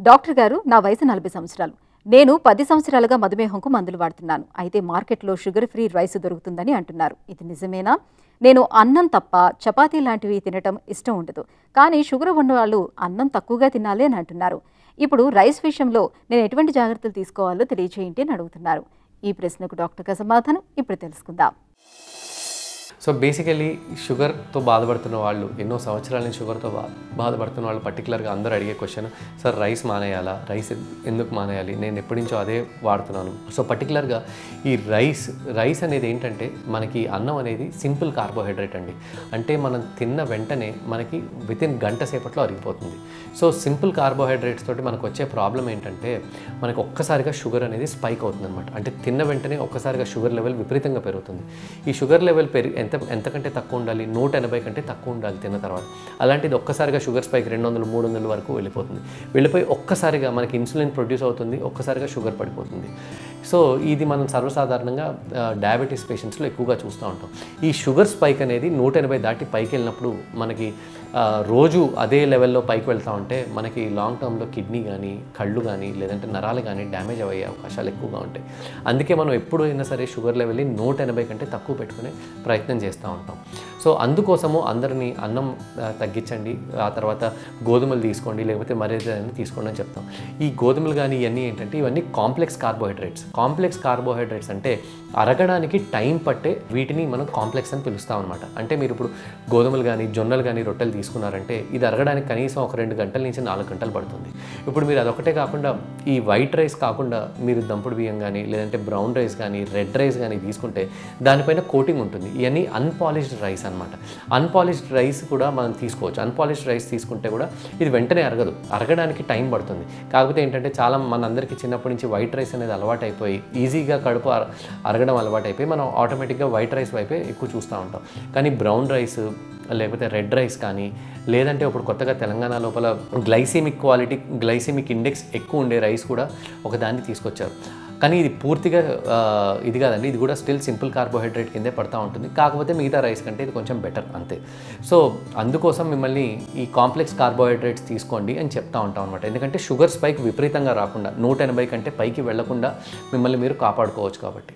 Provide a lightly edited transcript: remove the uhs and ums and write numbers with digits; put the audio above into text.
Doctor గారు, నా వయసు 40 సంవత్సరాలు. నేను 10 సంవత్సరాలుగా మధుమేహంకు మందులు వాడుతున్నాను. అయితే మార్కెట్లో షుగర్ ఫ్రీ రైస్ దొరుకుతుందని అంటున్నారు. ఇది నిజమేనా? నేను అన్నం తప్ప చపాతీ లాంటివి తినటం ఇష్టం ఉండదు. కానీ షుగర్ ఉన్నవాళ్ళు అన్నం తక్కువగా తినాలి అని అంటున్నారు. ఇప్పుడు రైస్ విషయంలో నేను ఎటువంటి జాగ్రత్తలు తీసుకోవాలో తెలియచేయండి అని అడుగుతున్నారు. ఈ ప్రశ్నకు డాక్టర్ గారి సమాధానం ఇప్పుడు తెలుసుకుందాం. సో బేసికలీ షుగర్తో బాధపడుతున్న వాళ్ళు, ఎన్నో సంవత్సరాల నుంచి షుగర్తో బాధపడుతున్న వాళ్ళు పర్టికులర్గా అందరూ అడిగే క్వశ్చన్, సార్ రైస్ మానేయాలా, రైస్ ఎందుకు మానేయాలి, నేను ఎప్పటి నుంచో అదే వాడుతున్నాను. సో పర్టికులర్గా ఈ రైస్ అనేది ఏంటంటే, మనకి అన్నం అనేది సింపుల్ కార్బోహైడ్రేట్ అండి. అంటే మనం తిన్న వెంటనే మనకి వితిన్ గంట సేపట్లో అరిగిపోతుంది. సో సింపుల్ కార్బోహైడ్రేట్స్ తోటి మనకు వచ్చే ప్రాబ్లం ఏంటంటే, మనకు ఒక్కసారిగా షుగర్ అనేది స్పైక్ అవుతుంది అనమాట. అంటే తిన్న వెంటనే ఒక్కసారిగా షుగర్ లెవెల్ విపరీతంగా పెరుగుతుంది. ఈ షుగర్ లెవెల్ ఎంతకంటే తక్కువ ఉండాలి, 180 కంటే తక్కువ ఉండాలి తిన్న తర్వాత. అలాంటిది ఒక్కసారిగా షుగర్ స్పైక్ 200, 300 వరకు వెళ్ళిపోయి ఒక్కసారిగా మనకి ఇన్సులిన్ ప్రొడ్యూస్ అవుతుంది, ఒక్కసారిగా షుగర్ పడిపోతుంది. సో ఇది మనం సర్వసాధారణంగా డయాబెటీస్ పేషెంట్స్లో ఎక్కువగా చూస్తూ ఉంటాం. ఈ షుగర్ స్పైక్ అనేది 180 దాటి పైకి వెళ్ళినప్పుడు మనకి రోజు అదే లెవెల్లో పైకి వెళ్తూ ఉంటే మనకి లాంగ్ టర్మ్లో కిడ్నీ కానీ, కళ్ళు కానీ, లేదంటే నరాలు కానీ డ్యామేజ్ అయ్యే అవకాశాలు ఎక్కువగా ఉంటాయి. అందుకే మనం ఎప్పుడైనా సరే షుగర్ లెవెల్ని 180 కంటే తక్కువ పెట్టుకునే ప్రయత్నం చేస్తూ ఉంటాం. సో అందుకోసము అందరినీ అన్నం తగ్గించండి, ఆ తర్వాత గోధుమలు తీసుకోండి, లేకపోతే మరేదైనా తీసుకోండి అని చెప్తాం. ఈ గోధుమలు కానీ ఇవన్నీ ఏంటంటే, ఇవన్నీ కాంప్లెక్స్ కార్బోహైడ్రేట్స్. కాంప్లెక్స్ కార్బోహైడ్రేట్స్ అంటే అరగడానికి టైం పట్టే వీటిని మనం కాంప్లెక్స్ అని పిలుస్తాం అనమాట. అంటే మీరు ఇప్పుడు గోధుమలు కానీ, జొన్నలు కానీ, రొట్టెలు తీసుకున్నారంటే ఇది అరగడానికి కనీసం ఒక 2 గంటల నుంచి 4 గంటలు పడుతుంది. ఇప్పుడు మీరు అదొకటే కాకుండా ఈ వైట్ రైస్ కాకుండా మీరు దంపుడు బియ్యం కానీ, లేదంటే బ్రౌన్ రైస్ కానీ, రెడ్ రైస్ కానీ తీసుకుంటే దానిపైన కోటింగ్ ఉంటుంది. ఇవన్నీ అన్పాలిష్డ్ రైస్ అనమాట. అన్పాలిష్డ్ రైస్ కూడా మనం తీసుకోవచ్చు. అన్పాలిష్డ్ రైస్ తీసుకుంటే కూడా ఇది వెంటనే అరగడానికి టైం పడుతుంది. కాకపోతే ఏంటంటే చాలా మనందరికీ చిన్నప్పటి నుంచి వైట్ రైస్ అనేది అలవాటు అయిపోయి, ఈజీగా కడుపు అరగడం అలవాటు అయిపోయి మనం ఆటోమేటిక్గా వైట్ రైస్ వైపే ఎక్కువ చూస్తూ ఉంటాం. కానీ బ్రౌన్ రైస్, లేకపోతే రెడ్ రైస్ కానీ, లేదంటే ఇప్పుడు కొత్తగా తెలంగాణ లోపల గ్లైసెమిక్ ఇండెక్స్ ఎక్కువ ఉండే రైస్ కూడా ఒకదాన్ని తీసుకొచ్చారు. కానీ ఇది పూర్తిగా ఇది కాదండి, ఇది కూడా స్టిల్ సింపుల్ కార్బోహైడ్రేట్ కిందే పడుతూ ఉంటుంది. కాకపోతే మిగతా రైస్ కంటే ఇది కొంచెం బెటర్ అంతే. సో అందుకోసం మిమ్మల్ని ఈ కాంప్లెక్స్ కార్బోహైడ్రేట్స్ తీసుకోండి అని చెప్తా ఉంటాం అనమాట. ఎందుకంటే షుగర్ స్పైక్ విపరీతంగా రాకుండా, 180 కంటే పైకి వెళ్లకుండా మిమ్మల్ని మీరు కాపాడుకోవచ్చు కాబట్టి.